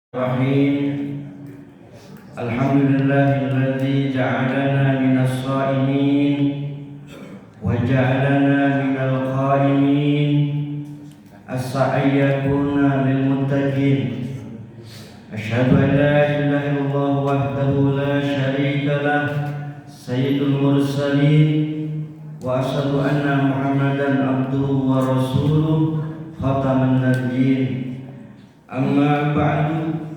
Bismillahirrahmanirrahim. Alhamdulillahilladzi ja'alana minas sha'imin wa ja'alana minal qa'imin as-sa'iyyakuna lil muttaqin. Asyhadu an la ilaha illallah wahdahu la syarika lah sayyidul mursalin wa asyhadu anna Muhammadan abduhu wa rasuluh khataman nabiyyin. Amma ba'du,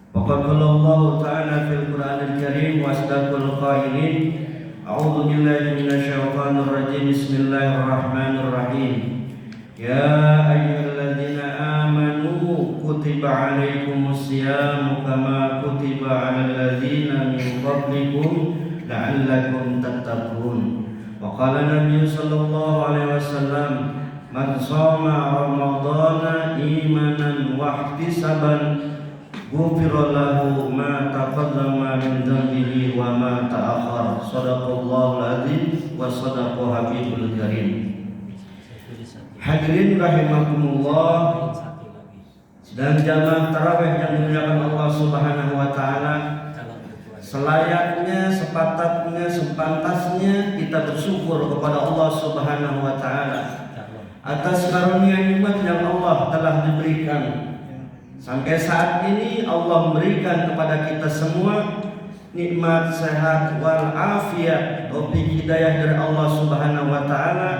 faqad qala Allah ta'ala fil Qur'anil Karim wa asdaqul qailin. A'udzu billahi minasy syaithanir rajim. Bismillahirrahmanirrahim. Ya ayyuhalladzina amanu kutiba 'alaikumus syamu kama kutiba 'alal ladzina min qablikum la'allakum tattaqun. Wa qala Nabi sallallahu alaihi wasallam, man shoma ramadhana imanan wa ihtisaban ghufira lahu ma taqaddama min dhanbihi wa ma ta'akhkhar. Shadaqallahul azim wa shadaqa habibul karim. Hadirin rahimakumullah dan jamaah tarawih yang dimuliakan Allah Subhanahu wa taala, selayaknya, sepatutnya, sepantasnya kita bersyukur kepada Allah Subhanahu wa taala atas karunia nikmat yang Allah telah diberikan. Sampai saat ini Allah memberikan kepada kita semua nikmat sehat wal afiat, taufik hidayah dari Allah Subhanahu wa taala,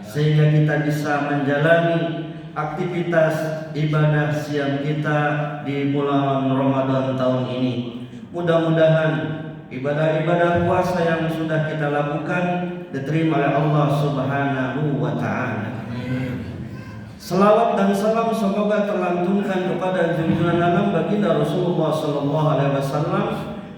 sehingga kita bisa menjalani aktivitas ibadah siang kita di bulan Ramadan tahun ini. Mudah-mudahan ibadah-ibadah puasa yang sudah kita lakukan diterima oleh Allah Subhanahu wa taala. Selawat dan salam semoga terlantunkan kepada junjungan alam baginda Rasulullah sallallahu alaihi wasallam,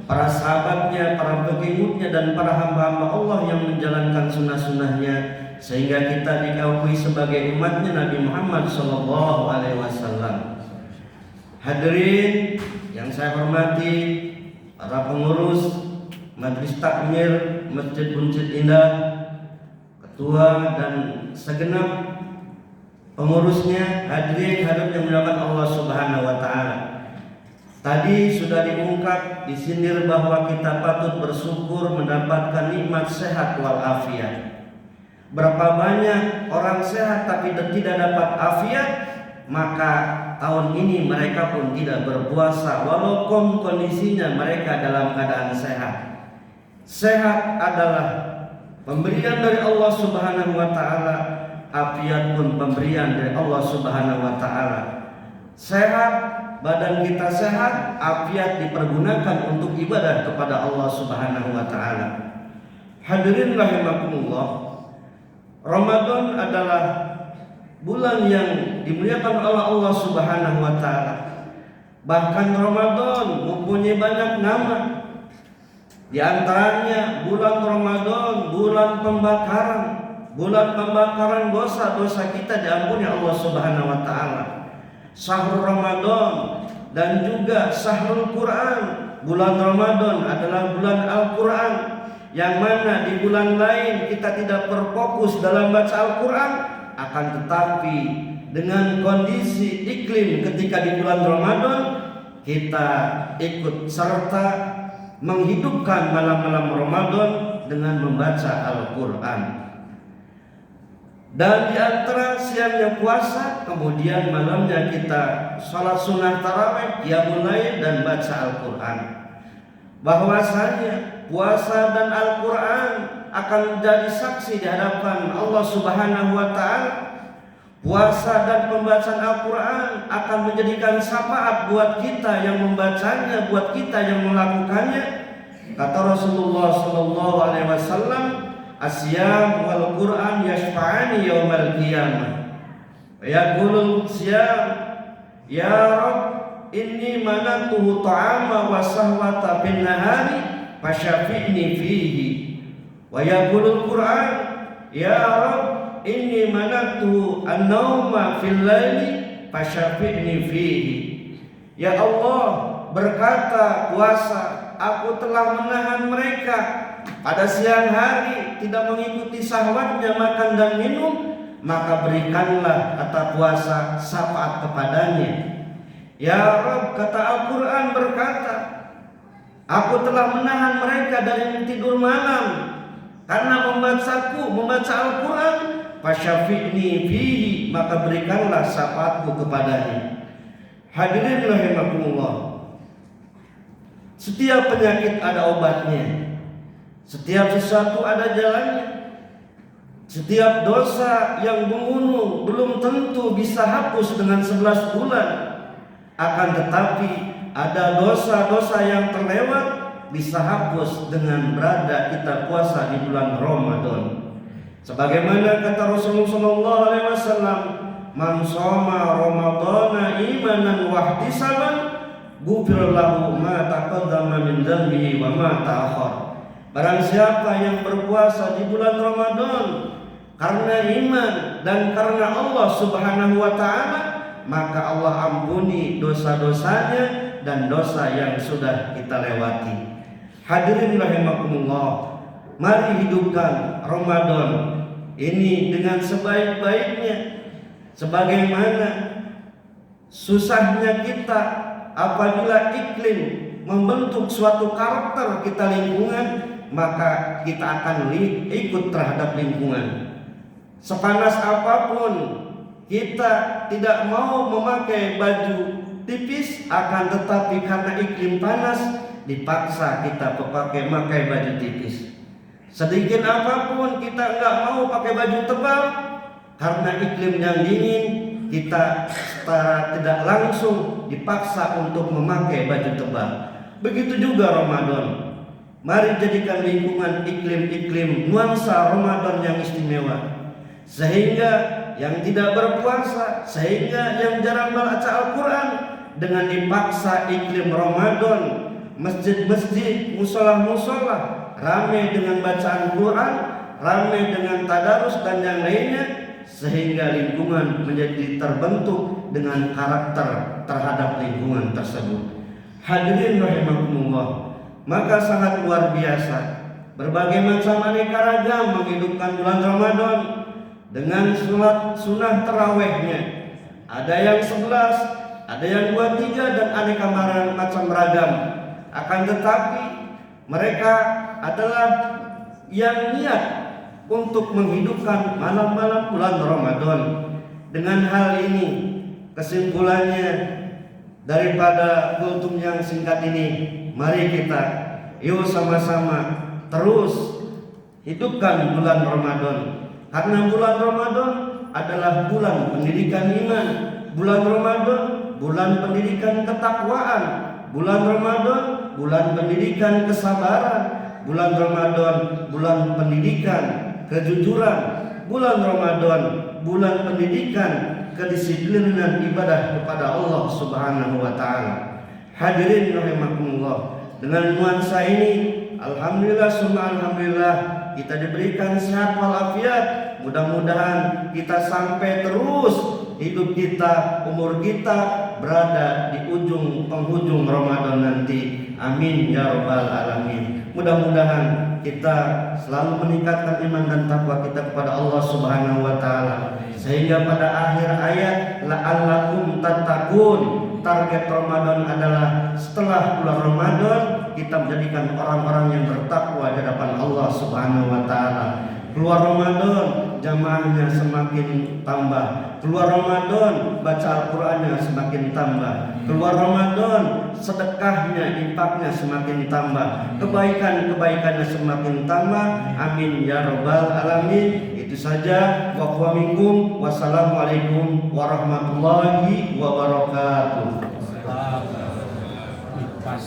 para sahabatnya, para pengikutnya dan para hamba-hamba Allah yang menjalankan sunnah-sunnahnya sehingga kita diakui sebagai umatnya Nabi Muhammad sallallahu alaihi wasallam. Hadirin yang saya hormati, para pengurus Majelis Takmir Masjid Buncit Indah, ketua dan segenap pengurusnya, hadirin hadirat yang dimuliakan Allah Subhanahu wa taala. Tadi sudah diungkap, disindir bahwa kita patut bersyukur mendapatkan nikmat sehat wal afiat. Berapa banyak orang sehat tapi tidak dapat afiat, maka tahun ini mereka pun tidak berpuasa walaupun kondisinya mereka dalam keadaan sehat. Sehat adalah pemberian dari Allah Subhanahu wa taala, afiat pun pemberian dari Allah Subhanahu wa taala. Sehat, badan kita sehat, afiat dipergunakan untuk ibadah kepada Allah Subhanahu wa taala. Hadirin rahimakumullah, Ramadan adalah bulan yang dimuliakan oleh Allah Subhanahu wa taala. Bahkan Ramadan mempunyai banyak nama. Di antaranya bulan Ramadan, bulan pembakaran. Bulan pembakaran dosa-dosa kita diampuni Allah Subhanahu wa taala. Syahrul Ramadan dan juga Syahrul Quran. Bulan Ramadan adalah bulan Al-Quran, yang mana di bulan lain kita tidak berfokus dalam baca Al-Quran, akan tetapi dengan kondisi iklim ketika di bulan Ramadan kita ikut serta menghidupkan malam-malam Ramadan dengan membaca Al-Quran. Dan di antara siangnya puasa, kemudian malamnya kita sholat sunnah tarawih, qiyamul lail dan baca Al-Quran. Bahwasanya puasa dan Al-Quran akan menjadi saksi di hadapan Allah Subhanahu wa taala. Puasa dan pembacaan Al-Quran akan menjadikan syafaat buat kita yang membacanya, buat kita yang melakukannya. Kata Rasulullah sallallahu alaihi wasallam, asyam wal Quran yashfa'ani yaumal qiyamah. Wa yaqulul siyam, ya Rabb, inni manatuhu ta'ama wa sahwata bin nahari fasyafi'ni fihi. Wa yaqulul Quran, ya Rabb, inni manatu an-nauma fil laili fasyafi'ni fihi. Ya Allah, berkata puasa, aku telah menahan mereka pada siang hari tidak mengikuti syahwatnya makan dan minum, maka berikanlah kata puasa syafaat kepadanya. Ya Rabb, kata Al-Quran berkata, aku telah menahan mereka dari tidur malam karena membaca Al-Quran. Fasyafi'ni fihi, maka berikanlah syafaatku kepadanya. Hadirin rahimakumullah, setiap penyakit ada obatnya, setiap sesuatu ada jalannya. Setiap dosa yang membunuh belum tentu bisa hapus dengan 11 bulan. Akan tetapi ada dosa-dosa yang terlewat bisa hapus dengan berada kita puasa di bulan Ramadan. Sebagaimana kata Rasulullah SAW, man shoma Ramadana imanan wa ihtisaban ghufira lahu ma taqaddama min dhanbihi wa ma ta'akhkhar. Barang siapa yang berpuasa di bulan Ramadan karena iman dan karena Allah Subhanahu wa taala, maka Allah ampuni dosa-dosanya dan dosa yang sudah kita lewati. Hadirin rahimakumullah, mari hidupkan Ramadan ini dengan sebaik-baiknya. Sebagaimana susahnya kita apabila iklim membentuk suatu karakter kita lingkungan, maka kita akan ikut terhadap lingkungan. Sepanas apapun kita tidak mau memakai baju tipis, akan tetapi karena iklim panas dipaksa kita pakai baju tipis. Sedikit apapun kita enggak mau pakai baju tebal, karena iklim yang dingin kita secara tidak langsung dipaksa untuk memakai baju tebal. Begitu juga Ramadan. Mari jadikan lingkungan iklim nuansa Ramadan yang istimewa, sehingga yang tidak berpuasa, sehingga yang jarang membaca Al-Quran, dengan dipaksa iklim Ramadan, masjid-masjid, musola-musola ramai dengan bacaan Quran, ramai dengan tadarus dan yang lainnya, sehingga lingkungan menjadi terbentuk dengan karakter terhadap lingkungan tersebut. Hadirin rahimakumullah, maka sangat luar biasa berbagai macam aneka ragam menghidupkan bulan Ramadan dengan sunnah tarawehnya. Ada yang 11, ada yang 23 dan aneka macam ragam. Akan tetapi mereka adalah yang niat untuk menghidupkan malam-malam bulan Ramadan. Dengan hal ini, kesimpulannya daripada kultum yang singkat ini, mari kita yuk sama-sama terus hidupkan bulan Ramadan. Karena bulan Ramadan adalah bulan pendidikan iman, bulan Ramadan bulan pendidikan ketakwaan, bulan Ramadan bulan pendidikan kesabaran, bulan Ramadan bulan pendidikan kejujuran, bulan Ramadan bulan pendidikan kedisiplinan ibadah kepada Allah Subhanahu wa taala. Hadirin rahimakumullah, dengan nuansa ini alhamdulillah summa alhamdulillah kita diberikan sehat walafiat. Mudah-mudahan kita sampai terus hidup kita, umur kita berada di penghujung Ramadan nanti. Amin ya rabbal alamin. Mudah-mudahan kita selalu meningkatkan iman dan takwa kita kepada Allah Subhanahu wa taala, sehingga pada akhir ayat la'allakum tattaqun, target Ramadan adalah setelah bulan Ramadan kita menjadikan orang-orang yang bertakwa di hadapan Allah Subhanahu wa taala. Keluar Ramadan jamaahnya semakin tambah, keluar Ramadan baca Al-Qur'annya semakin tambah, keluar Ramadan sedekahnya, infaknya semakin tambah, kebaikannya semakin tambah. Amin ya rabbal alamin. Itu saja. Wa minkum. Wassalamualaikum warahmatullahi wabarakatuh. Pas.